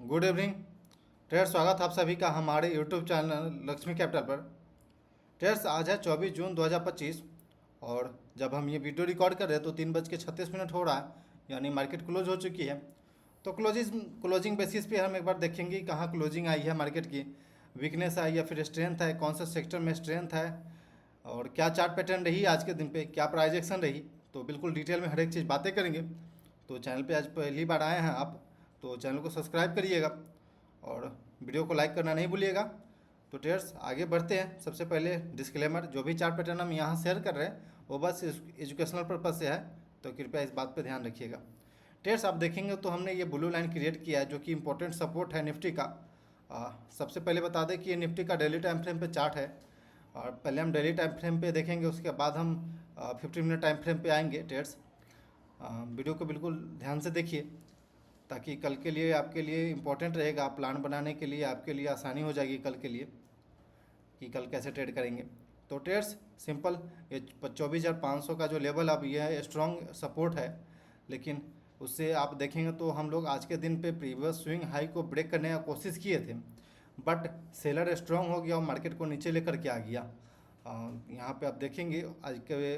Good evening traders. स्वागत है आप सभी का हमारे यूट्यूब चैनल लक्ष्मी कैपिटल पर। ट्रेडर्स, आज है 24 जून 2025 और जब हम ये वीडियो रिकॉर्ड कर रहे हैं तो 3:36 हो रहा है, यानी मार्केट क्लोज हो चुकी है। तो क्लोजिंग बेसिस पे हम एक बार देखेंगे कहाँ क्लोजिंग आई है मार्केट की, वीकनेस आई या फिर स्ट्रेंथ है, कौन सा सेक्टर में स्ट्रेंथ है और क्या चार्ट पैटर्न रही आज के दिन पे, क्या प्राइस एक्शन रही। तो बिल्कुल डिटेल में हर एक चीज़ बातें करेंगे। तो चैनल पे आज पहली बार आए हैं आप तो चैनल को सब्सक्राइब करिएगा और वीडियो को लाइक करना नहीं भूलिएगा। तो ट्रेडर्स, आगे बढ़ते हैं। सबसे पहले डिस्क्लेमर, जो भी चार्ट पैटर्न हम यहाँ शेयर कर रहे हैं वो बस एजुकेशनल पर्पज़ से है, तो कृपया इस बात पे ध्यान रखिएगा। ट्रेडर्स, आप देखेंगे तो हमने ये ब्लू लाइन क्रिएट किया है जो कि इंपॉर्टेंट सपोर्ट है निफ्टी का। सबसे पहले बता दें कि ये निफ्टी का डेली टाइम फ्रेम पे चार्ट है और पहले हम डेली टाइम फ्रेम पे देखेंगे, उसके बाद हम 15 मिनट टाइम फ्रेम पे आएंगे। ट्रेडर्स, वीडियो को बिल्कुल ध्यान से देखिए ताकि कल के लिए आपके लिए इम्पोर्टेंट रहेगा। प्लान बनाने के लिए आपके लिए आसानी हो जाएगी कल के लिए कि कल कैसे ट्रेड करेंगे। तो ट्रेड्स सिंपल, ये 24,500 का जो लेवल अब ये है स्ट्रॉन्ग सपोर्ट है, लेकिन उससे आप देखेंगे तो हम लोग आज के दिन पे प्रीवियस स्विंग हाई को ब्रेक करने का कोशिश किए थे, बट सेलर स्ट्रॉन्ग हो गया और मार्केट को नीचे लेकर के आ गया। यहाँ पे आप देखेंगे आज के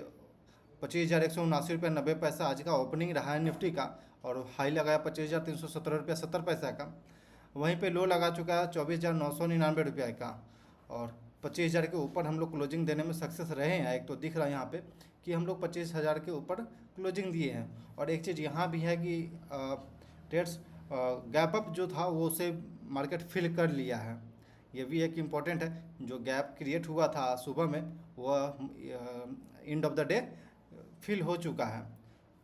25,179 रुपये 90 पैसा आज का ओपनिंग रहा है निफ्टी का और हाई लगाया 25,317 रुपये 70 पैसा का। वहीं पे लो लगा चुका है 24,999 रुपये का और 25,000 के ऊपर हम लोग क्लोजिंग देने में सक्सेस रहे हैं। एक तो दिख रहा है यहाँ पे कि हम लोग 25,000 के ऊपर क्लोजिंग दिए हैं। और एक चीज़ यहाँ भी है कि ट्रेड्स गैप अप जो था वो उसे मार्केट फिल कर लिया है। ये भी एक इम्पॉर्टेंट है, जो गैप क्रिएट हुआ था सुबह में वह end of the day fill हो चुका है।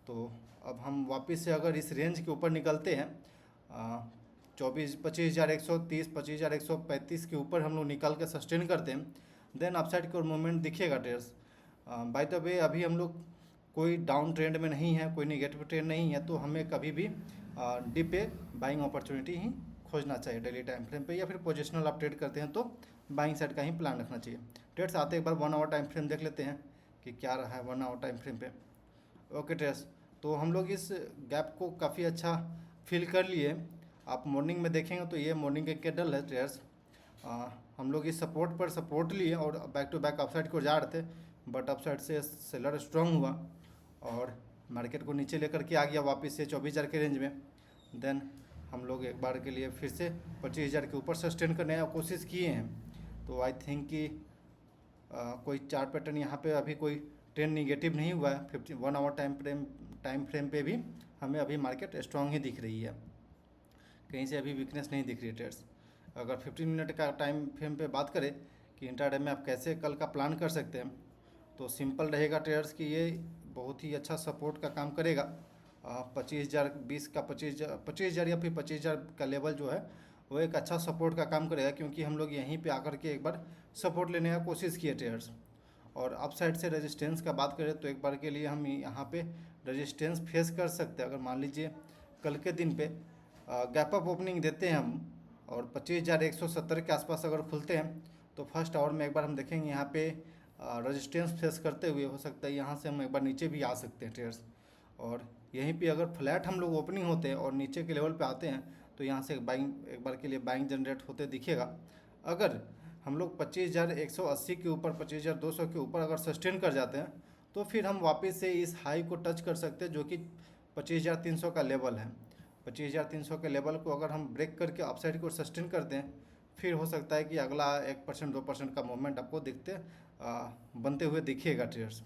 तो अब हम वापस से अगर इस रेंज के ऊपर निकलते हैं 25,130 25,135 के ऊपर हम लोग निकल के सस्टेन करते हैं, देन अपसाइड की ओर मूवमेंट दिखेगा। ट्रेड्स, बाय द वे अभी हम लोग कोई डाउन ट्रेंड में नहीं है, कोई नेगेटिव ट्रेंड नहीं है, तो हमें कभी भी डिप पे बाइंग अपॉर्चुनिटी ही खोजना चाहिए डेली टाइम फ्रेम पे, या फिर पोजिशनल आप ट्रेड करते हैं तो बाइंग साइड का ही प्लान रखना चाहिए। ट्रेड्स, आते एक बार 1 आवर टाइम फ्रेम देख लेते हैं कि क्या रहा है 1 आवर टाइम फ्रेम पे। ओके ट्रेड्स, तो हम लोग इस गैप को काफ़ी अच्छा फिल कर लिए। आप मॉर्निंग में देखेंगे तो ये मॉर्निंग के कैंडल है। ट्रेड्स, हम लोग इस सपोर्ट पर सपोर्ट लिए और बैक टू बैक अपसाइड को जा रहे थे, बट अपसाइड से सेलर स्ट्रांग हुआ और मार्केट को नीचे लेकर के आ गया वापस से 24,000 के रेंज में। देन हम लोग एक बार के लिए फिर से 25,000 के ऊपर सस्टेन करने की कोशिश किए हैं। तो आई थिंक कि कोई चार्ट पैटर्न यहाँ पे अभी कोई ट्रेंड निगेटिव नहीं हुआ है। 1 आवर टाइम फ्रेम पे भी हमें अभी मार्केट स्ट्रांग ही दिख रही है, कहीं से अभी वीकनेस नहीं दिख रही है। ट्रेड्स, अगर 15 मिनट का टाइम फ्रेम पे बात करें कि इंट्राडे में आप कैसे कल का प्लान कर सकते हैं, तो सिंपल रहेगा ट्रेडर्स कि ये बहुत ही अच्छा सपोर्ट का काम करेगा। 25,000 20 का 25,000 या फिर 25,000 का लेवल जो है वो एक अच्छा सपोर्ट का काम करेगा, क्योंकि हम लोग यहीं पे आकर के एक बार सपोर्ट लेने का कोशिश किए ट्रेडर्स। और अप साइड से रेजिस्टेंस का बात करें तो एक बार के लिए हम यहाँ पे रेजिस्टेंस फेस कर सकते हैं। अगर मान लीजिए कल के दिन पे गैप अप ओपनिंग देते हैं हम और 25,170 के आसपास अगर खुलते हैं तो फर्स्ट आवर में एक बार हम देखेंगे यहाँ पे रेजिस्टेंस फेस करते हुए हो सकता है यहाँ से हम एक बार नीचे भी आ सकते हैं ट्रेडर्स। और यहीं पे अगर फ्लैट हम लोग ओपनिंग होते हैं और नीचे के लेवल पे आते हैं तो यहाँ से बाइंग एक बार के लिए बाइंग जनरेट होते दिखेगा। अगर हम लोग 25,180 के ऊपर 25,200 के ऊपर अगर सस्टेन कर जाते हैं तो फिर हम वापस से इस हाई को टच कर सकते हैं जो कि 25,300 का लेवल है। 25,300 के लेवल को अगर हम ब्रेक करके अपसाइड को सस्टेन करते हैं फिर हो सकता है कि अगला 1% 2% का मूवमेंट आपको बनते हुए दिखेगा ट्रेडर्स।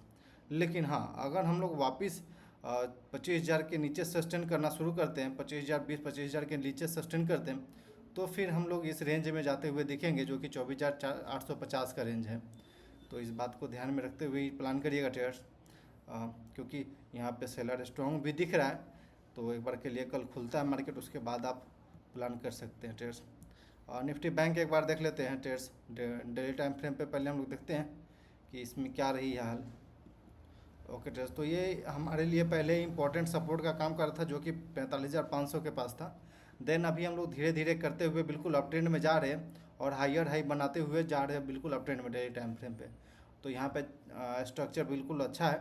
लेकिन हाँ, अगर हम लोग वापस 25,000 के नीचे सस्टेन करना शुरू करते हैं, 25,020 25,000 के नीचे सस्टेन करते हैं तो फिर हम लोग इस रेंज में जाते हुए दिखेंगे जो कि 24,850 का रेंज है। तो इस बात को ध्यान में रखते हुए ही प्लान करिएगा ट्रेडर्स, क्योंकि यहाँ पे सेलर स्ट्रॉन्ग भी दिख रहा है। तो एक बार के लिए कल खुलता है मार्केट, उसके बाद आप प्लान कर सकते हैं ट्रेड्स। निफ्टी बैंक एक बार देख लेते हैं ट्रेड्स, डेली टाइम फ्रेम पे पहले हम लोग देखते हैं कि इसमें क्या रही है हाल। ओके ट्रेड्स, तो ये हमारे लिए पहले इंपॉर्टेंट सपोर्ट का काम कर रहा था जो कि 45,500 के पास था। देन अभी हम लोग धीरे धीरे करते हुए बिल्कुल अप ट्रेंड में जा रहे हैं और हायर हाई बनाते हुए जा रहे हैं बिल्कुल अप ट्रेंड में डेली टाइम फ्रेम पे। तो यहाँ पे स्ट्रक्चर बिल्कुल अच्छा है,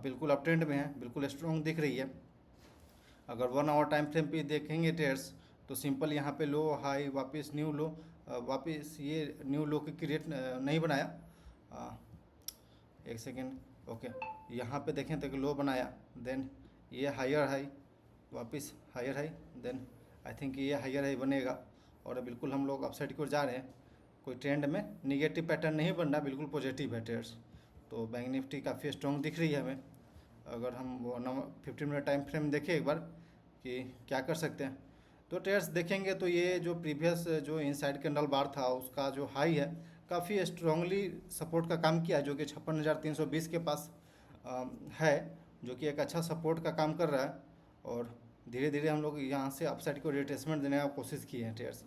बिल्कुल अप ट्रेंड में है, बिल्कुल स्ट्रॉन्ग दिख रही है। अगर 1 आवर टाइम फ्रेम पे देखेंगे ट्रेड्स तो सिंपल यहाँ पे लो हाई वापस न्यू लो, वापस ये न्यू लो की क्रिएट नहीं बनाया। एक सेकेंड, ओके, यहाँ पे देखें तो लो बनाया, देन ये हायर हाई, वापस higher high, then I think ये हायर हाई बनेगा और बिल्कुल हम लोग अपसाइड की ओर जा रहे हैं। कोई ट्रेंड में निगेटिव पैटर्न नहीं बन रहा, बिल्कुल पॉजिटिव है ट्रेड्स। तो बैंक निफ्टी काफ़ी स्ट्रॉन्ग दिख रही है हमें। अगर हम वो 15 मिनट टाइम फ्रेम देखें एक बार कि क्या कर सकते हैं, तो ट्रेड्स देखेंगे तो ये जो प्रीवियस जो इनसाइड कैंडल बार था उसका जो हाई है काफ़ी स्ट्रांगली सपोर्ट का काम किया, जो कि 56,320 के पास है, जो कि एक अच्छा सपोर्ट का काम कर रहा है। और धीरे धीरे हम लोग यहाँ से अपसाइड को रिट्रेसमेंट देने का कोशिश किए हैं ट्रेड्स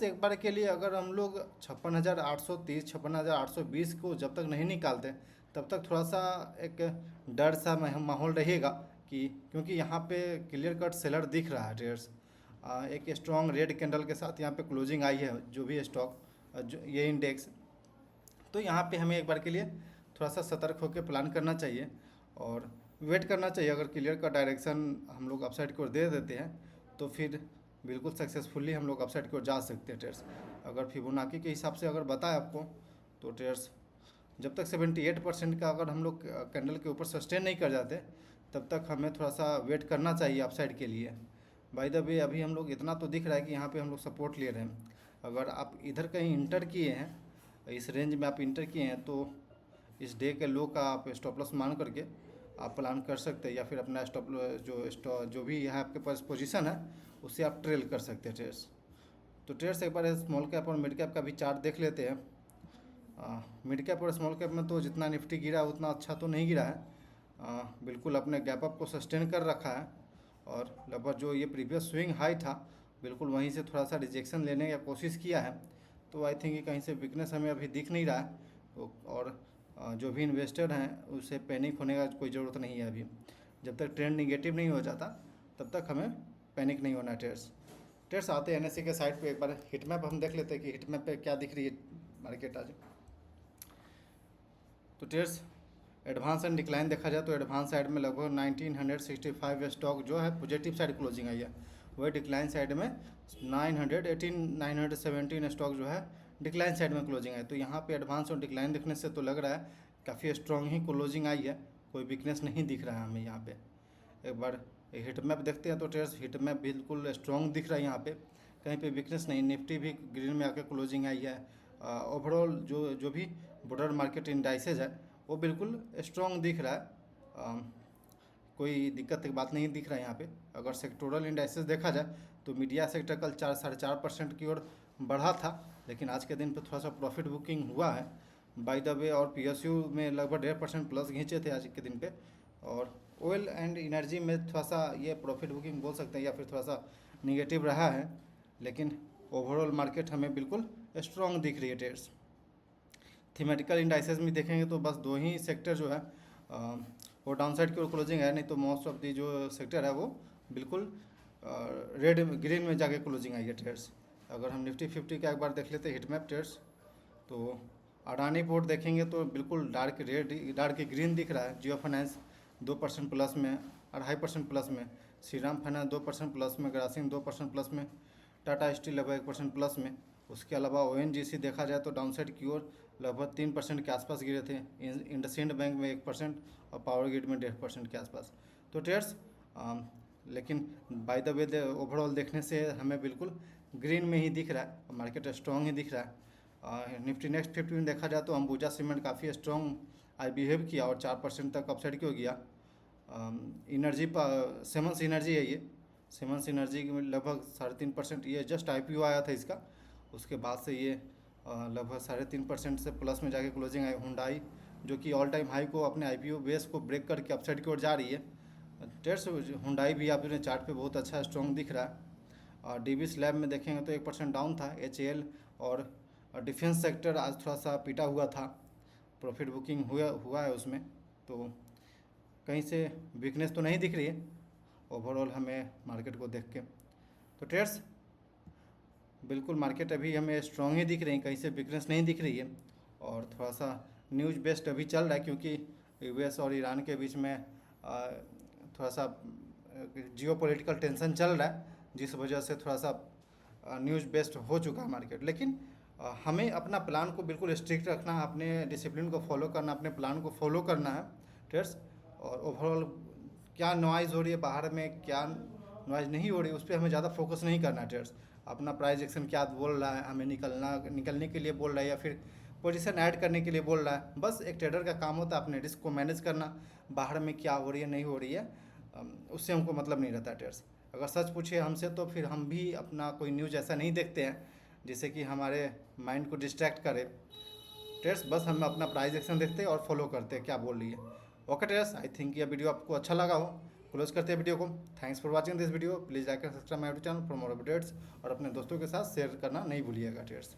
एक बार के लिए। अगर हम लोग 56,830 56,820 को जब तक नहीं निकालते तब तक थोड़ा सा एक डर सा माहौल रहेगा कि, क्योंकि यहाँ पे क्लियर कट सेलर दिख रहा है ट्रेड्स। एक स्ट्रॉन्ग रेड कैंडल के साथ यहाँ पे क्लोजिंग आई है जो भी स्टॉक जो ये इंडेक्स, तो यहाँ पे हमें एक बार के लिए थोड़ा सा सतर्क होकर प्लान करना चाहिए और वेट करना चाहिए। अगर क्लियर का डायरेक्शन हम लोग अपसाइड की ओर दे देते हैं तो फिर बिल्कुल सक्सेसफुली हम लोग अपसाइड की ओर जा सकते हैं ट्रेड्स। अगर फिबोनाची के हिसाब से अगर बताएं आपको तो ट्रेड्स जब तक 78% का अगर हम लोग कैंडल के ऊपर सस्टेन नहीं कर जाते तब तक हमें थोड़ा सा वेट करना चाहिए अपसाइड के लिए। बाय द वे अभी हम लोग इतना तो दिख रहा है कि यहाँ पे हम लोग सपोर्ट ले रहे हैं। अगर आप इधर कहीं इंटर किए हैं, इस रेंज में आप इंटर किए हैं, तो इस डे के लो का आप स्टॉप लॉस मान करके आप प्लान कर सकते हैं, या फिर अपना जो भी है आपके पास पोजीशन है उससे आप ट्रेल कर सकते हैं ट्रेड्स। तो ट्रेड्स एक बार स्मॉल कैप और मिड कैप का भी चार्ट देख लेते हैं। मिड कैप और स्मॉल कैप में तो जितना निफ्टी गिरा उतना अच्छा तो नहीं गिरा है, बिल्कुल अपने गैप अप को सस्टेन कर रखा है और लगभग जो ये प्रीवियस स्विंग हाई था बिल्कुल वहीं से थोड़ा सा रिजेक्शन लेने की कोशिश किया है। तो आई थिंक कहीं से वीकनेस हमें अभी दिख नहीं रहा है। तो और जो भी इन्वेस्टर हैं उसे पैनिक होने का कोई ज़रूरत नहीं है। अभी जब तक ट्रेंड निगेटिव नहीं हो जाता तब तक हमें पैनिक नहीं होना। ट्रेड्स आते हैं NSE के साइड पे एक बार हिट मैप हम देख लेते हैं कि हिट मैप पे क्या दिख रही है मार्केट आज। तो ट्रेड्स एडवांस एंड डिक्लाइन देखा जाए तो एडवांस साइड में लगभग 1965 स्टॉक जो है पॉजिटिव साइड क्लोजिंग आई है, वही डिक्लाइन साइड में 917 स्टॉक जो है डिक्लाइन साइड में क्लोजिंग आई। तो यहाँ पे एडवांस और डिक्लाइन देखने से तो लग रहा है काफ़ी स्ट्रॉन्ग ही क्लोजिंग आई है, कोई वीकनेस नहीं दिख रहा है हमें यहाँ पे। एक बार हिट मैप देखते हैं तो ट्रेड्स हिट मैप बिल्कुल स्ट्रॉन्ग दिख रहा है, यहाँ पे कहीं पे वीकनेस नहीं। निफ्टी भी ग्रीन में आकर क्लोजिंग आई है। ओवरऑल जो भी बॉर्डर मार्केट इंडाइसेज है वो बिल्कुल स्ट्रॉन्ग दिख रहा है। कोई दिक्कत की बात नहीं दिख रहा है यहाँ पे। अगर सेक्टोरल इंडाइसेस देखा जाए तो मीडिया सेक्टर कल 4-4.5% की ओर बढ़ा था, लेकिन आज के दिन पे थोड़ा सा प्रॉफिट बुकिंग हुआ है बाय द वे। और PSU में लगभग 1.5% प्लस खींचे थे आज के दिन पे। और ऑयल एंड एनर्जी में थोड़ा सा ये प्रॉफिट बुकिंग बोल सकते हैं या फिर थोड़ा सा निगेटिव रहा है, लेकिन ओवरऑल मार्केट हमें बिल्कुल स्ट्रॉन्ग दिख रही है ट्रेड्स। थीमेटिकल इंडाइसेस में देखेंगे तो बस दो ही सेक्टर जो है वो डाउनसाइड की ओर क्लोजिंग है, नहीं तो मोस्ट ऑफ दी जो सेक्टर है वो बिल्कुल रेड ग्रीन में जाके क्लोजिंग आई है ट्रेड्स। अगर हम निफ्टी 50 का एक बार देख लेते हैं हिट मैप ट्रेड्स, तो अडानी पोर्ट देखेंगे तो बिल्कुल डार्क ग्रीन दिख रहा है। जियो फाइनेंस 2% प्लस में, 2.5% प्लस में, श्रीराम फाइनेंस 2% प्लस में, ग्रासिम 2% प्लस में, टाटा स्टील लगभग 1% प्लस में। उसके अलावा ONGC देखा जाए तो डाउनसाइड की ओर लगभग 3% के आसपास गिरे थे। इंडसइंड बैंक में 1% और पावर ग्रिड में 1.5% के आसपास। तो ट्रेड्स लेकिन बाय द वे ओवरऑल देखने से हमें बिल्कुल ग्रीन में ही दिख रहा है, मार्केट स्ट्रॉन्ग ही दिख रहा है। निफ्टी नेक्स्ट 50 में देखा जाए तो अंबुजा सीमेंट काफ़ी स्ट्रॉन्ग आई बिहेव किया और 4% तक अपसाइड की हो गया। एनर्जी सेमंस एनर्जी है, ये सेमंस एनर्जी में लगभग 3.5%, ये जस्ट IPO आया था इसका, उसके बाद से ये लगभग 3.5% से प्लस में जाके क्लोजिंग आई। हुंडई जो कि ऑल टाइम हाई को अपने IPO बेस को ब्रेक करके अपसाइड की ओर जा रही है। ट्रेड्स हुंडई भी आप चार्ट पे बहुत अच्छा स्ट्रॉन्ग दिख रहा है। और DB स्लैब में देखेंगे तो 1% डाउन था। HAL और डिफेंस सेक्टर आज थोड़ा सा पीटा हुआ था, प्रॉफिट बुकिंग हुआ है उसमें, तो कहीं से वीकनेस तो नहीं दिख रही है ओवरऑल हमें मार्केट को देख के। तो ट्रेड्स बिल्कुल मार्केट अभी हमें स्ट्रॉन्ग ही दिख रही है, कहीं से वीकनेस नहीं दिख रही है। और थोड़ा सा न्यूज़ बेस्ड अभी चल रहा है, क्योंकि US और ईरान के बीच में थोड़ा सा जियोपॉलिटिकल टेंशन चल रहा है, जिस वजह से थोड़ा सा न्यूज़ बेस्ड हो चुका है मार्केट। लेकिन हमें अपना प्लान को बिल्कुल स्ट्रिक्ट रखना है, अपने डिसिप्लिन को फॉलो करना, अपने प्लान को फॉलो करना है ट्रेड्स। और ओवरऑल क्या नॉइज़ हो रही है बाहर में, क्या नॉइज़ नहीं हो रही है, उस पर हमें ज़्यादा फोकस नहीं करना है ट्रेड्स। अपना प्राइस एक्शन क्या बोल रहा है, हमें निकलने के लिए बोल रहा है या फिर पोजीशन ऐड करने के लिए बोल रहा है। बस एक ट्रेडर का काम होता है अपने रिस्क को मैनेज करना, बाहर में क्या हो रही है नहीं हो रही है उससे हमको मतलब नहीं रहता ट्रेड्स। अगर सच पूछिए हमसे तो फिर हम भी अपना कोई न्यूज़ ऐसा नहीं देखते हैं जिससे कि हमारे माइंड को डिस्ट्रैक्ट करे ट्रेड्स। बस हम अपना प्राइस एक्शन देखते हैं और फॉलो करते हैं क्या बोल रही है। ओके ट्रेड्स, आई थिंक ये वीडियो आपको अच्छा लगा हो। क्लोज करते हैं वीडियो को। Thanks for watching this video. Please like and subscribe my YouTube channel for more updates, और अपने दोस्तों के साथ शेयर करना नहीं भूलिएगा ट्रेड्स।